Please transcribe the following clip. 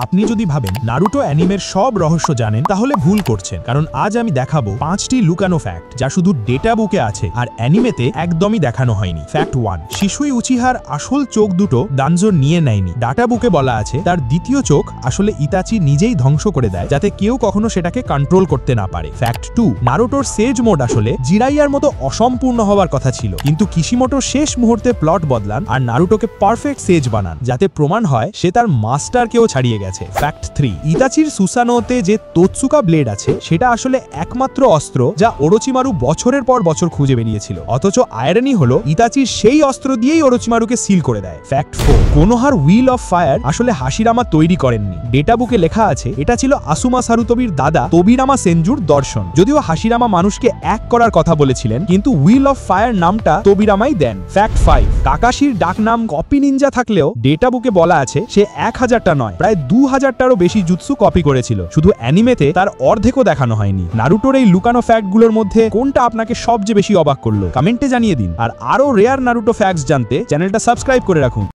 আপনি যদি ভাবেন নারুটো অ্যানিমের সব রহস্য জানেন তাহলে ভুল করছেন, কারণ আজ আমি দেখাবো 5টি লুকানো ফ্যাক্ট যা শুধু ডেটা বুকে আছে আর অ্যানিমেতে একদমই দেখানো হয়নি। ফ্যাক্ট 1, শিশুই উচিহার আসল চোখ দুটো দানজো নিয়ে নেয়নি। ডাটা বুকে বলা আছে তার দ্বিতীয় চোখ আসলে ইতাচি নিজেই ধ্বংস করে দেয় যাতে কেউ কখনো সেটাকে কন্ট্রোল করতে না পারে। ফ্যাক্ট 2, নারুটোর সেজ মোড আসলে জিরাইয়ার মতো অসম্পূর্ণ হওয়ার কথা ছিল, কিন্তু কিশিমোটো শেষ মুহূর্তে প্লট বদলান আর নারুটোকে পারফেক্ট সেজ বানান যাতে প্রমাণ হয় সে তার মাস্টারকেও ছাড়িয়ে গেছে। ফ্যাক্ট 3, ইতাচির সুসানোতে যে তোৎসুকা ব্লেড আছে সেটা আসলে একমাত্র অস্ত্র যা ওরোচিমারু বছরের পর বছর খুঁজে বেরিয়েছিল, অথচ আয়রনি হলো ইতাচির সেই অস্ত্র দিয়েই ওরোচিমারুকে সিল করে দেয়। ফ্যাক্ট 4, কোনোহার হুইল অফ ফায়ার আসলে হাশিরামা তৈরি করেননি। ডেটা বুকে লেখা আছে এটা ছিল আসুমা সারুতোবির দাদা তোবিরামা সেনজুর দর্শন। যদিও হাশিরামা মানুষকে এক করার কথা বলেছিলেন, কিন্তু হুইল অফ ফায়ার নামটা তোবিরামাই দেন। ফ্যাক্ট 5, কাকাশির ডাক নাম কপি নিনজা থাকলেও ডেটা বুকে বলা আছে সে 1000টা নয় প্রায় 2000টারও বেশি জুৎসু কপি করেছিল, শুধু অ্যানিমেতে তার অর্ধেকও দেখানো হয়নি। নারুটোর এই লুকানো ফ্যাক্টগুলোর মধ্যে কোনটা আপনাকে সবচেয়ে বেশি অবাক করলো কমেন্টে জানিয়ে দিন। আর আরো রেয়ার নারুটো ফ্যাক্টস জানতে চ্যানেলটা সাবস্ক্রাইব করে রাখুন।